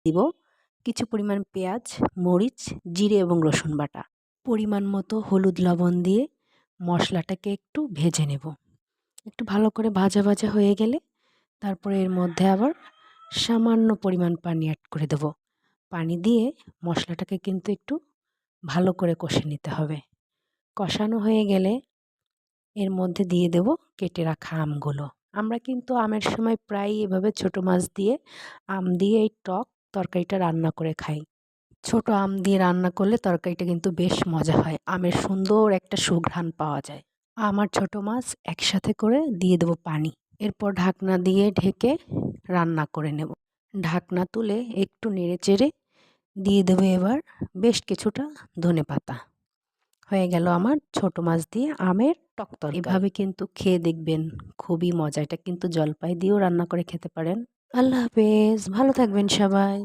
দিব কিছু পরিমাণ পেঁয়াজ, মরিচ, জিরে এবং রসুন বাটা। পরিমাণ মতো হলুদ লবণ দিয়ে মশলাটাকে একটু ভেজে নেব। একটু ভালো করে ভাজা ভাজা হয়ে গেলে তারপরে এর মধ্যে আবার সামান্য পরিমাণ পানি অ্যাড করে দেব। পানি দিয়ে মশলাটাকে কিন্তু একটু ভালো করে কষে নিতে হবে। কষানো হয়ে গেলে এর মধ্যে দিয়ে দেব কেটে রাখা আমগুলো। আমরা কিন্তু আমের সময় প্রায়ই এভাবে ছোট মাছ দিয়ে আম দিয়ে এই টক তরকারিটা রান্না করে খাই। ছোট আম দিয়ে রান্না করলে তরকারিটা কিন্তু বেশ মজা হয়। আমের সুন্দর একটা সুঘ্রাণ পাওয়া যায়। আম আর ছোট মাছ একসাথে করে দিয়ে দেব পানি। এরপর ঢাকনা দিয়ে ঢেকে রান্না করে নেব। ঢাকনা তুলে একটু নেড়েচেড়ে দিয়ে দেবো এবার বেশ কিছুটা ধনেপাতা। হয়ে গেল আমার ছোট মাছ দিয়ে আমের টক তরকারি। এভাবে কিন্তু খেয়ে দেখবেন, খুবই মজা। এটা কিন্তু জলপাই দিয়েও রান্না করে খেতে পারেন। আল্লাহ হাফেজ, ভালো থাকবেন সবাই।